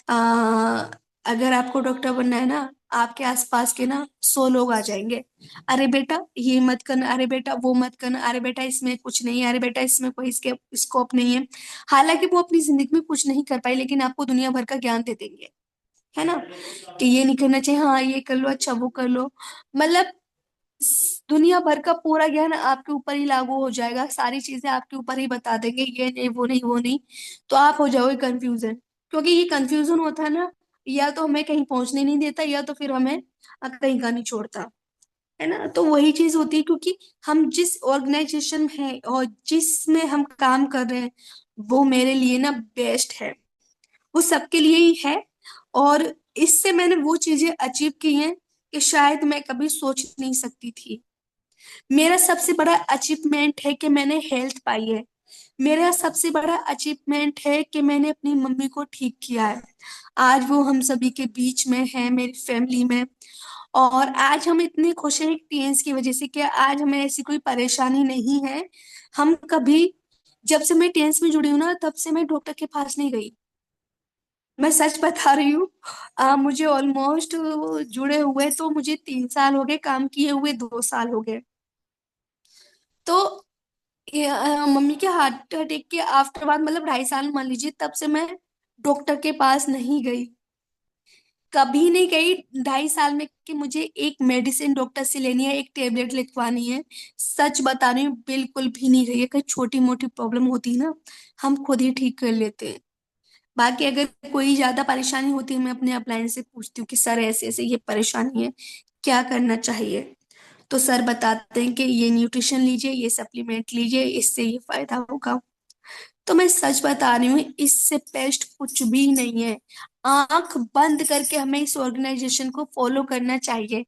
आ, अगर आपको डॉक्टर बनना है ना, आपके आसपास के ना 100 लोग आ जाएंगे। अरे बेटा ये मत करना, अरे बेटा वो मत करना, अरे बेटा इसमें कुछ नहीं है, अरे बेटा इसमें कोई इसके स्कोप नहीं है। हालांकि वो अपनी जिंदगी में कुछ नहीं कर पाए, लेकिन आपको दुनिया भर का ज्ञान दे देंगे, है ना। कि ये नहीं करना चाहिए, हाँ ये कर लो, अच्छा वो कर लो। मतलब दुनिया भर का पूरा ज्ञान आपके ऊपर ही लागू हो जाएगा, सारी चीजें आपके ऊपर ही बता देंगे, ये नहीं वो नहीं वो नहीं। तो आप हो जाओगे कंफ्यूजन। क्योंकि ये कंफ्यूजन होता है ना, या तो हमें कहीं पहुंचने नहीं देता, या तो फिर हमें कहीं का नहीं छोड़ता, है ना। तो वही चीज होती है, क्योंकि हम जिस ऑर्गेनाइजेशन में है और जिसमें हम काम कर रहे हैं, वो मेरे लिए ना बेस्ट है, वो सबके लिए ही है। और इससे मैंने वो चीजें अचीव की हैं कि शायद मैं कभी सोच नहीं सकती थी। मेरा सबसे बड़ा अचीवमेंट है कि मैंने हेल्थ पाई है। मेरा सबसे बड़ा अचीवमेंट है कि मैंने अपनी मम्मी को ठीक किया है। आज वो हम सभी के बीच में है, मेरी फैमिली में। और आज हम इतने खुश हैं टीएन्स की वजह से कि आज हमें ऐसी कोई परेशानी नहीं है। हम कभी, जब से मैं टीएन्स में जुड़ी हूँ ना, तब से मैं डॉक्टर के पास नहीं गई। मैं सच बता रही हूँ। मुझे ऑलमोस्ट जुड़े हुए तो मुझे 3 साल हो गए, काम किए हुए 2 साल हो गए। तो मम्मी के हार्ट अटैक के आफ्टर बाद, मतलब 2.5 साल मान लीजिए, तब से मैं डॉक्टर के पास नहीं गई, कभी नहीं गई 2.5 साल में कि मुझे एक मेडिसिन डॉक्टर से लेनी है, एक टेबलेट लिखवानी है। सच बता रही हूँ, बिल्कुल भी नहीं गई है। कहीं छोटी मोटी प्रॉब्लम होती है ना, हम खुद ही ठीक कर लेते हैं। बाकी अगर कोई ज्यादा परेशानी होती है, मैं अपने अपलाइन से पूछती हूँ कि सर ऐसे ऐसे ये परेशानी है, क्या करना चाहिए। तो सर बताते हैं कि ये न्यूट्रिशन लीजिए, ये सप्लीमेंट लीजिए, इससे ये फायदा होगा। तो मैं सच बता रही हूँ, इससे बेस्ट कुछ भी नहीं है। आंख बंद करके हमें इस ऑर्गेनाइजेशन को फॉलो करना चाहिए।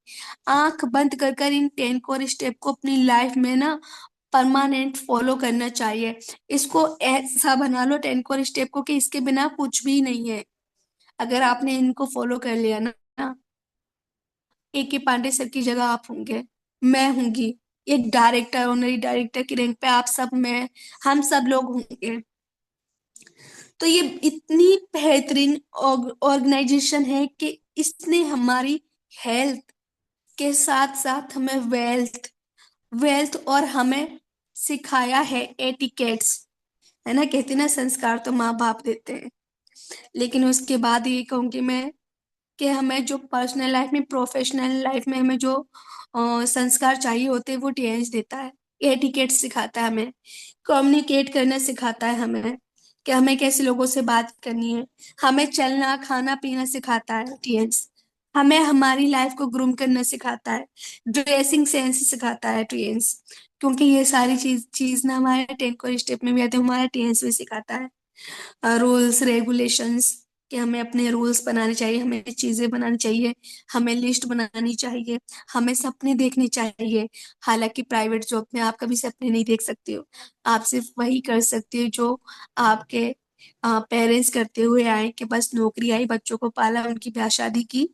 आंख बंद कर कर इन 10 कोर स्टेप को अपनी लाइफ में ना परमानेंट फॉलो करना चाहिए। इसको ऐसा बना लो 10 कोर स्टेप को कि इसके बिना कुछ भी नहीं है। अगर आपने इनको फॉलो कर लिया ना, ए के पांडे सर की जगह आप होंगे, मैं होंगी, एक डायरेक्टर, ऑनरी डायरेक्टर की रैंक पे आप सब, मैं, हम सब लोग होंगे। तो ये इतनी बेहतरीन ऑर्गेनाइजेशन है कि इसने हमारी हेल्थ के साथ साथ हमें वेल्थ वेल्थ और हमें सिखाया है एटिकेट्स, है ना। कहते हैं ना, संस्कार तो माँ बाप देते हैं। लेकिन उसके बाद ये कहूंगी मैं कि हमें जो पर्सनल लाइफ में, प्रोफेशनल लाइफ में हमें जो संस्कार चाहिए होते हैं, वो टीएच देता है। एटिकेट सिखाता है हमें, कम्युनिकेट करना सिखाता है हमें, कि हमें कैसे लोगों से बात करनी है। हमें चलना खाना पीना सिखाता है टीएच। हमें हमारी लाइफ को ग्रूम करना सिखाता है। ड्रेसिंग सेंस सिखाता है टीएच। क्योंकि ये सारी चीज चीज ना हमारे 10 कोर स्टेप में भी आते हैं, हमारा टीएच भी सिखाता है। रूल्स रेगुलेशंस, कि हमें अपने रूल्स बनाने चाहिए, हमें चीजें बनानी चाहिए, हमें लिस्ट बनानी चाहिए, हमें सपने देखने चाहिए। हालांकि प्राइवेट जॉब में आप कभी सपने नहीं देख सकते हो। आप सिर्फ वही कर सकते हो जो आपके पेरेंट्स करते हुए आए, कि बस नौकरी आई, बच्चों को पाला, उनकी ब्याह शादी की।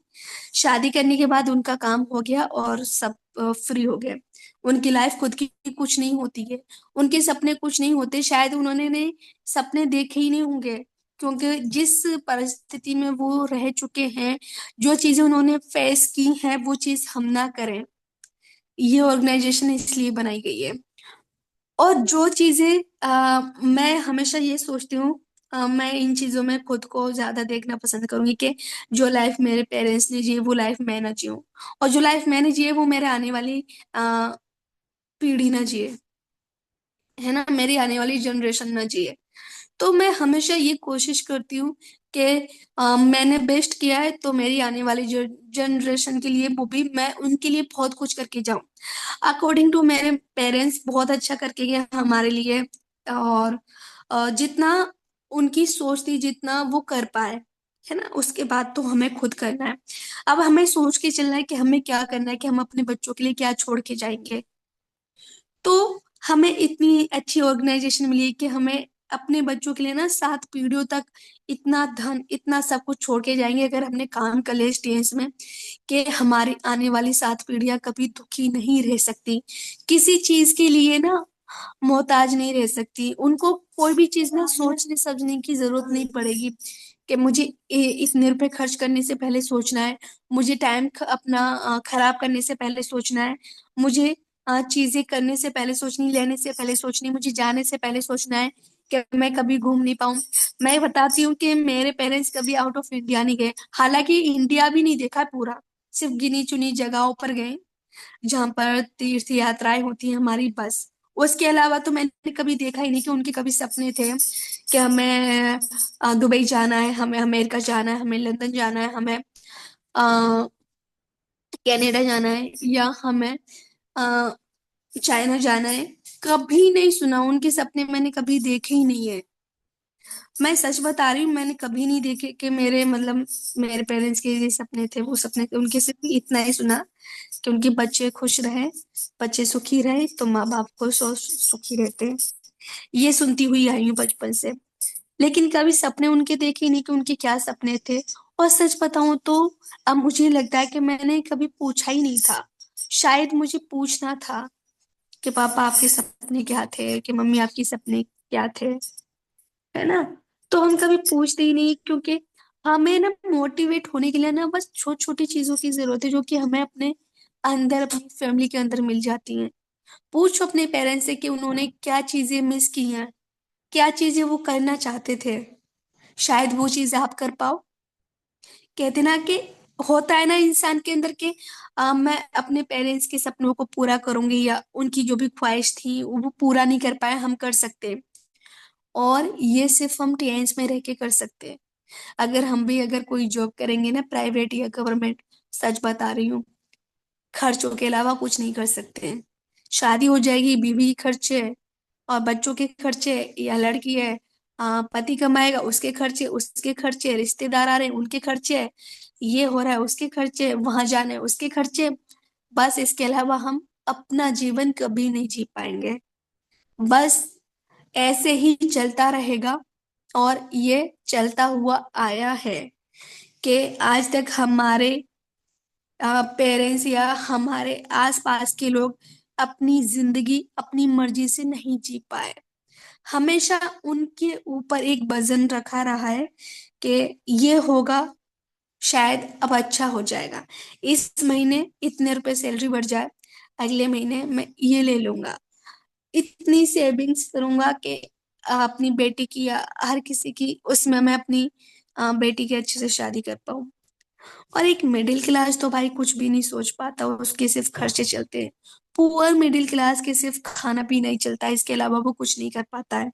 शादी करने के बाद उनका काम हो गया और सब फ्री हो गए। उनकी लाइफ खुद की कुछ नहीं होती है। उनके सपने कुछ नहीं होते, शायद उन्होंने ने सपने देखे ही नहीं होंगे। क्योंकि जिस परिस्थिति में वो रह चुके हैं, जो चीजें उन्होंने फेस की हैं, वो चीज हम ना करें। ये ऑर्गेनाइजेशन इसलिए बनाई गई है। और जो चीजें मैं हमेशा ये सोचती हूँ, मैं इन चीजों में खुद को ज्यादा देखना पसंद करूंगी कि जो लाइफ मेरे पेरेंट्स ने जी वो लाइफ मैं ना जीऊँ। और जो लाइफ मैंने जी है वो मेरे आने वाली आ, पीढ़ी ना जिए, है ना, मेरी आने वाली जनरेशन ना जिए। तो मैं हमेशा ये कोशिश करती हूँ कि मैंने बेस्ट किया है, तो मेरी आने वाली जनरेशन के लिए वो भी मैं उनके लिए बहुत कुछ करके जाऊं। अकॉर्डिंग टू मेरे पेरेंट्स बहुत अच्छा करके गए हमारे लिए। और जितना उनकी सोच थी, जितना वो कर पाए, है ना, उसके बाद तो हमें खुद करना है। अब हमें सोच के चलना है कि हमें क्या करना है, कि हम अपने बच्चों के लिए क्या छोड़ के जाएंगे। तो हमें इतनी अच्छी ऑर्गेनाइजेशन मिली है कि हमें अपने बच्चों के लिए ना 7 पीढ़ियों तक इतना धन इतना सब कुछ छोड़ के जाएंगे अगर हमने काम कर लिया इस टेंस में, कि हमारी आने वाली 7 पीढ़ियां कभी दुखी नहीं रह सकती, किसी चीज के लिए ना मोहताज नहीं रह सकती। उनको कोई भी चीज ना सोचने समझने की जरूरत नहीं पड़ेगी कि मुझे इतने रुपए खर्च करने से पहले सोचना है, मुझे टाइम अपना खराब करने से पहले सोचना है, मुझे चीजें करने से पहले सोचनी, लेने से पहले सोचनी, मुझे जाने से पहले सोचना है कि मैं कभी घूम नहीं पाऊं। मैं बताती हूँ कि मेरे पेरेंट्स कभी आउट ऑफ इंडिया नहीं गए, हालांकि इंडिया भी नहीं देखा पूरा, सिर्फ गिनी चुनी जगहों पर गए जहां पर तीर्थ यात्राएं होती हैं हमारी, बस। उसके अलावा तो मैंने कभी देखा ही नहीं कि उनके कभी सपने थे कि हमें दुबई जाना है, हमें अमेरिका जाना है, हमें लंदन जाना है, हमें अ, कनाडा जाना है, या हमें अ, चाइना जाना है। कभी नहीं सुना, उनके सपने मैंने कभी देखे ही नहीं है। मैं सच बता रही हूँ, मैंने कभी नहीं देखे कि मेरे मतलब मेरे पेरेंट्स के ये सपने थे वो सपने थे। उनके सिर्फ इतना ही सुना कि उनके बच्चे खुश रहे, बच्चे सुखी रहे तो माँ बाप को सुखी रहते हैं। ये सुनती हुई आई हूँ बचपन से, लेकिन कभी सपने उनके देखे ही नहीं कि उनके क्या सपने थे। और सच बताऊं तो अब मुझे लगता है कि मैंने कभी पूछा ही नहीं था, शायद मुझे पूछना था कि पापा आपके सपने क्या थे, कि मम्मी आपके सपने क्या थे, है ना। तो हम कभी पूछते ही नहीं, क्योंकि हमें ना मोटिवेट होने के लिए ना बस छोटी छोटी चीजों की जरूरत है जो कि हमें अपने अंदर अपनी फैमिली के अंदर मिल जाती हैं। पूछो अपने पेरेंट्स से कि उन्होंने क्या चीजें मिस की हैं, क्या चीजें वो करना चाहते थे, शायद वो चीज आप कर पाओ। कहते ना कि होता है ना इंसान के अंदर के मैं अपने पेरेंट्स के सपनों को पूरा करूंगी, या उनकी जो भी ख्वाहिश थी वो पूरा नहीं कर पाए, हम कर सकते हैं। और ये सिर्फ हम टीएन्स में रह के कर सकते हैं। अगर हम भी अगर कोई जॉब करेंगे ना, प्राइवेट या गवर्नमेंट, सच बता रही हूँ, खर्चों के अलावा कुछ नहीं कर सकते हैं। शादी हो जाएगी, बीवी के खर्चे और बच्चों के खर्चे, या लड़की है पति कमाएगा उसके खर्चे, उसके खर्चे, रिश्तेदार आ रहे हैं उनके खर्चे, ये हो रहा है उसके खर्चे, वहां जाना है उसके खर्चे। बस इसके अलावा हम अपना जीवन कभी नहीं जी पाएंगे। बस ऐसे ही चलता रहेगा। और ये चलता हुआ आया है कि आज तक हमारे पेरेंट्स या हमारे आसपास के लोग अपनी जिंदगी अपनी मर्जी से नहीं जी पाए। हमेशा उनके ऊपर एक वजन रखा रहा है कि ये होगा, शायद अब अच्छा हो जाएगा, इस महीने इतने रुपए सैलरी बढ़ जाए, अगले महीने मैं ये ले लूंगा, इतनी सेविंग्स करूंगा कि अपनी बेटी की या हर किसी की उसमें मैं अपनी बेटी की अच्छे से शादी कर पाऊं। और एक मिडिल क्लास तो भाई कुछ भी नहीं सोच पाता, उसके सिर्फ खर्चे चलते हैं। पुअर मिडिल क्लास के सिर्फ खाना पीना ही चलता है, इसके अलावा वो कुछ नहीं कर पाता है।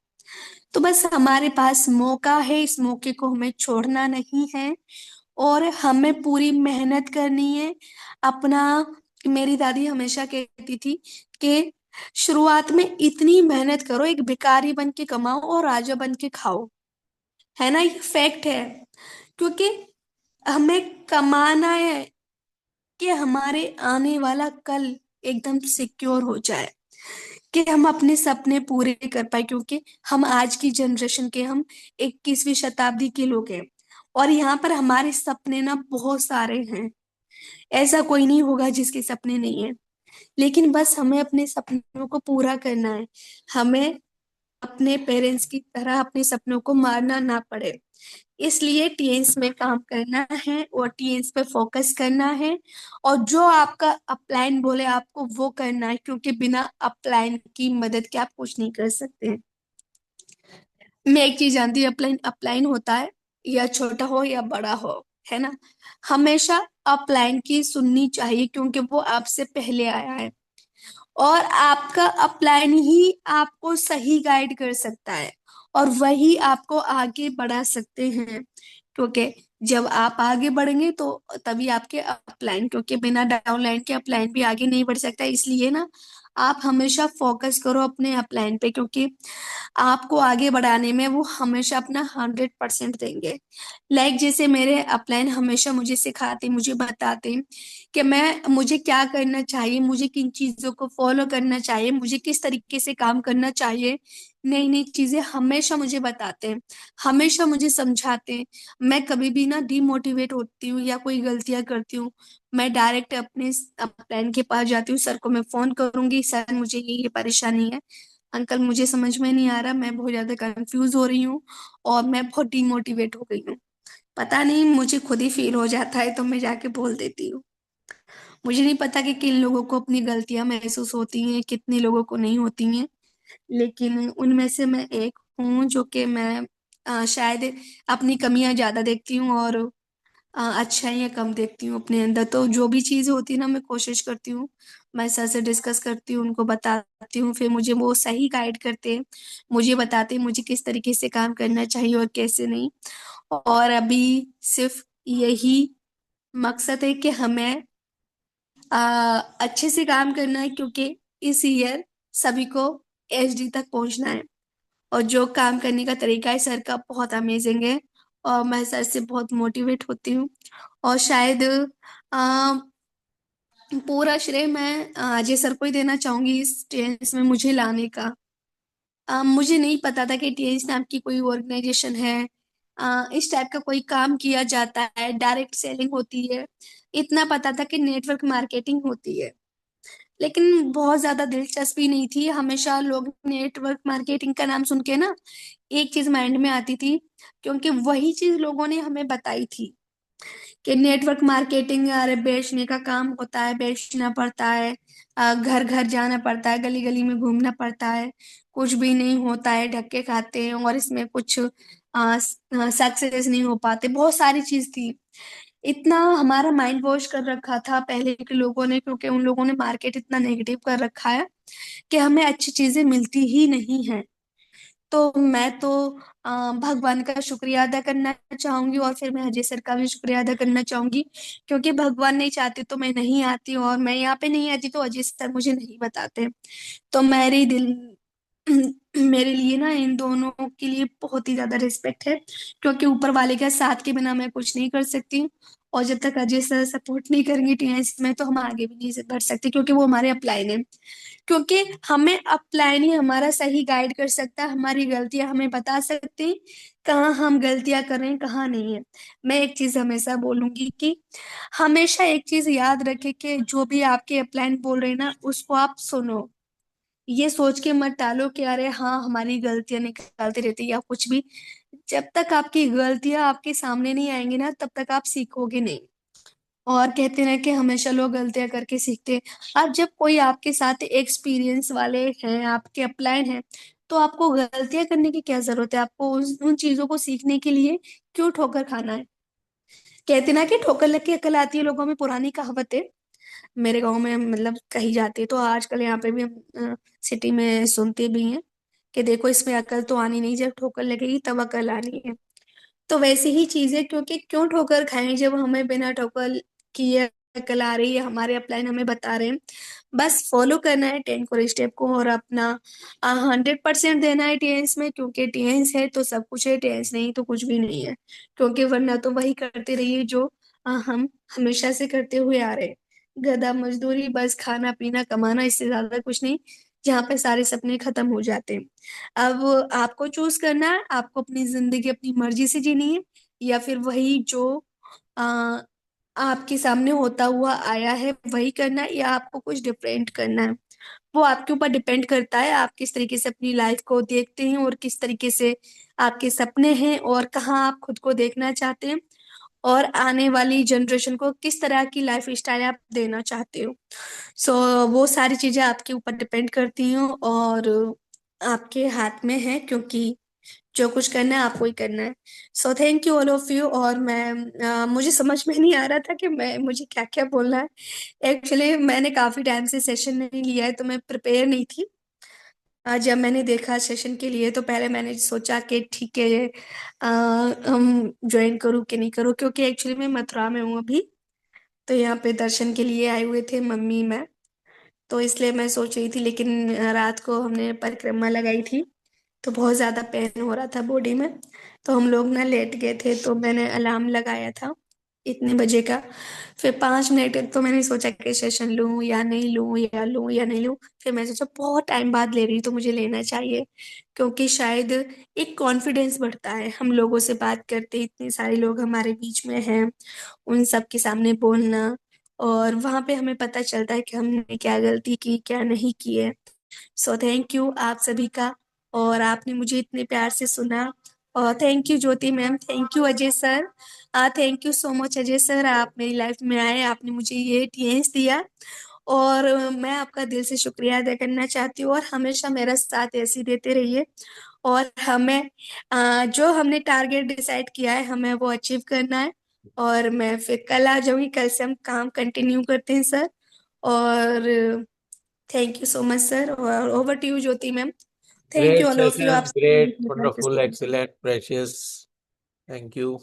तो बस हमारे पास मौका है, इस मौके को हमें छोड़ना नहीं है और हमें पूरी मेहनत करनी है अपना। मेरी दादी हमेशा कहती थी कि शुरुआत में इतनी मेहनत करो, एक भिखारी बन के कमाओ और राजा बन के खाओ, है ना, ये फैक्ट है। क्योंकि हमें कमाना है कि हमारे आने वाला कल एकदम सिक्योर हो जाए, कि हम अपने सपने पूरे कर पाए, क्योंकि हम आज की जनरेशन के, हम 21वीं शताब्दी के लोग हैं। और यहाँ पर हमारे सपने ना बहुत सारे हैं, ऐसा कोई नहीं होगा जिसके सपने नहीं है। लेकिन बस हमें अपने सपनों को पूरा करना है, हमें अपने पेरेंट्स की तरह अपने सपनों को मारना ना पड़े। इसलिए टीएन्स में काम करना है और टीएन्स पे फोकस करना है, और जो आपका अपलाइन बोले आपको वो करना है, क्योंकि बिना अपलाइन की मदद के आप कुछ नहीं कर सकते। मैं एक चीज जानती हूँ, अपलाइन अपलाइन होता है, या छोटा हो या बड़ा हो, है ना, हमेशा अपलाइन की सुननी चाहिए, क्योंकि वो आपसे पहले आया है। और आपका अपलाइन ही आपको सही गाइड कर सकता है, और वही आपको आगे बढ़ा सकते हैं। क्योंकि जब आप आगे बढ़ेंगे तो तभी आपके अपलाइन, क्योंकि बिना डाउनलाइन के अपलाइन भी आगे नहीं बढ़ सकता। इसलिए ना आप हमेशा फोकस करो अपने अपलाइन पे, क्योंकि आपको आगे बढ़ाने में वो हमेशा अपना 100% देंगे। लाइक जैसे मेरे अपलाइन हमेशा मुझे सिखाते, मुझे बताते कि मुझे क्या करना चाहिए, मुझे किन चीजों को फॉलो करना चाहिए, मुझे किस तरीके से काम करना चाहिए, नई नई चीजें हमेशा मुझे बताते हैं, हमेशा मुझे समझाते हैं। मैं कभी भी ना डिमोटिवेट होती हूँ या कोई गलतियां करती हूँ, मैं डायरेक्ट अपने प्लान के पास जाती हूँ, सर को मैं फोन करूंगी, सर मुझे ये परेशानी है, अंकल मुझे समझ में नहीं आ रहा, मैं बहुत ज्यादा कंफ्यूज हो रही हूँ और मैं बहुत डिमोटिवेट हो गई हूँ। पता नहीं, मुझे खुद ही फील हो जाता है तो मैं जाके बोल देती हूँ। मुझे नहीं पता कि किन लोगों को अपनी गलतियां महसूस होती हैं, कितने लोगों को नहीं होती हैं, लेकिन उनमें से मैं एक हूँ जो कि मैं शायद अपनी कमियां ज्यादा देखती हूँ और अच्छाइयाँ कम देखती हूँ अपने अंदर। तो जो भी चीज होती है ना, मैं कोशिश करती हूँ, मैं सर से डिस्कस करती हूँ, उनको बताती हूँ, फिर मुझे वो सही गाइड करते हैं, मुझे बताते हैं मुझे किस तरीके से काम करना चाहिए और कैसे नहीं। और अभी सिर्फ यही मकसद है कि हमें अच्छे से काम करना है, क्योंकि इस ईयर सभी को एचडी तक पहुंचना है। और जो काम करने का तरीका है सर का बहुत अमेजिंग है, और मैं सर से बहुत मोटिवेट होती हूँ। और शायद आ, पूरा श्रेय मैं अजय सर को ही देना चाहूंगी इस टीएनएस में मुझे लाने का। मुझे नहीं पता था कि टीएनएस नाम की कोई ऑर्गेनाइजेशन है, इस टाइप का कोई काम किया जाता है, डायरेक्ट सेलिंग होती है। इतना पता था कि नेटवर्क मार्केटिंग होती है, लेकिन बहुत ज्यादा दिलचस्पी नहीं थी। हमेशा लोग नेटवर्क मार्केटिंग का नाम सुन के ना एक चीज माइंड में आती थी, क्योंकि वही चीज लोगों ने हमें बताई थी कि नेटवर्क मार्केटिंग, अरे बेचने का काम होता है, बेचना पड़ता है, घर घर जाना पड़ता है, गली गली में घूमना पड़ता है, कुछ भी नहीं होता है, धक्के खाते हैं और इसमें कुछ सक्सेस नहीं हो पाते, बहुत सारी चीज थी। इतना हमारा माइंड वॉश कर रखा था पहले के लोगों ने, क्योंकि उन लोगों ने मार्केट इतना नेगेटिव कर रखा है कि हमें अच्छी चीजें मिलती ही नहीं है। तो मैं तो भगवान का शुक्रिया अदा करना चाहूंगी, और फिर मैं अजय सर का भी शुक्रिया अदा करना चाहूंगी, क्योंकि भगवान नहीं चाहते तो मैं नहीं आती, और मैं यहाँ पे नहीं आती तो अजय सर मुझे नहीं बताते। तो मेरे दिल मेरे लिए ना इन दोनों के लिए बहुत ही ज्यादा रिस्पेक्ट है, क्योंकि ऊपर वाले के साथ के बिना मैं कुछ नहीं कर सकती। और जब तक अजय सर सपोर्ट नहीं करेंगे टीएस में, तो हम आगे भी नहीं बढ़ सकते, क्योंकि वो हमारे अपलाइन है। क्योंकि हमें अपलाइन ही हमारा सही गाइड कर सकता है, हमारी गलतियां हमें बता सकते हैं, कहाँ हम गलतियां कर रहे हैं कहाँ नहीं है। मैं एक चीज हमेशा बोलूंगी कि हमेशा एक चीज याद रखे कि जो भी आपके अपलाइन बोल रहे हैं ना, उसको आप सुनो। ये सोच के मत टालो कि अरे हाँ हमारी गलतियां निकालते रहती या कुछ भी। जब तक आपकी गलतियां आपके सामने नहीं आएंगी ना, तब तक आप सीखोगे नहीं। और कहते हैं कि हमेशा लोग गलतियां करके सीखते हैं। अब जब कोई आपके साथ एक्सपीरियंस वाले हैं, आपके अपलाइन हैं, तो आपको गलतियां करने की क्या जरूरत है? आपको उन चीजों को सीखने के लिए क्यों ठोकर खाना है? कहते ना कि ठोकर लग के अकल आती है, लोगों में पुरानी कहावत है। मेरे गांव में मतलब कही जाती है, तो आजकल यहाँ पे भी हम सिटी में सुनते भी हैं कि देखो इसमें अकल तो आनी नहीं, जब ठोकर लगेगी तब अकल आनी है। तो वैसी ही चीज है, क्योंकि क्यों ठोकर खाएं जब हमें बिना ठोकर किए अकल आ रही है, हमारे अपलाइन हमें बता रहे हैं। बस फॉलो करना है 10 core स्टेप को, और अपना 100% देना है टीएंस में, क्योंकि टीएंस है तो सब कुछ है, टीएंस नहीं तो कुछ भी नहीं है। क्योंकि वरना तो वही करते रहिए जो हम हमेशा से करते हुए आ रहे हैं। गधा मजदूरी, बस खाना पीना कमाना, इससे ज्यादा कुछ नहीं, जहाँ पे सारे सपने खत्म हो जाते हैं। अब आपको चूज करना है, आपको अपनी जिंदगी अपनी मर्जी से जीनी है, या फिर वही जो आ, आपके सामने होता हुआ आया है वही करना है, या आपको कुछ डिफरेंट करना है। वो आपके ऊपर डिपेंड करता है, आप किस तरीके से अपनी लाइफ को देखते हैं, और किस तरीके से आपके सपने हैं, और कहाँ आप खुद को देखना चाहते हैं, और आने वाली जनरेशन को किस तरह की लाइफ स्टाइल आप देना चाहते हो। सो वो सारी चीजें आपके ऊपर डिपेंड करती हैं, और आपके हाथ में है, क्योंकि जो कुछ करना है आपको ही करना है। So thank you all of you. और मैं मुझे समझ में नहीं आ रहा था कि मैं मुझे क्या क्या बोलना है। एक्चुअली मैंने काफी टाइम से सेशन नहीं लिया है, तो मैं प्रिपेयर नहीं थी। जब मैंने देखा सेशन के लिए, तो पहले मैंने सोचा कि ठीक है हम ज्वाइन करूँ कि नहीं करूँ, क्योंकि एक्चुअली मैं मथुरा में हूँ अभी। तो यहाँ पे दर्शन के लिए आए हुए थे मम्मी मैं, तो इसलिए मैं सोच रही थी, लेकिन रात को हमने परिक्रमा लगाई थी, तो बहुत ज़्यादा पेन हो रहा था बॉडी में, तो हम लोग ना लेट गए थे, तो मैंने अलार्म लगाया था। इतने बजे का। फिर 5 मिनट तो मैंने सोचा कि सेशन लूं या नहीं लूं, या लूं या नहीं लूं। फिर मैं सोचा बहुत टाइम बाद ले रही हूं तो मुझे लेना चाहिए, क्योंकि शायद एक कॉन्फिडेंस बढ़ता है, हम लोगों से बात करते, इतने सारे लोग हमारे बीच में हैं, उन सब के सामने बोलना, और वहां पे हमें पता चलता है कि हमने क्या गलती की क्या नहीं की है। सो थैंक यू आप सभी का, और आपने मुझे इतने प्यार से सुना। और thank you Jyoti ma'am, thank you Ajay sir, thank you so much Ajay sir, आप मेरी लाइफ में आए, आपने मुझे ये टीएन्स दिया। और मैं आपका दिल से शुक्रिया अदा करना चाहती हूँ, और हमेशा मेरा साथ ऐसे ही देते रहिए। और हमें जो हमने टारगेट डिसाइड किया है हमें वो अचीव करना है। और मैं फिर कल आ जाऊंगी, कल से हम काम कंटिन्यू करते हैं सर। और thank you so much sir, और over to you Jyoti ma'am. Thank Great you all of you, आप session, सबने great, इतने प्यार से wonderful, सुना। excellent, precious. Thank you.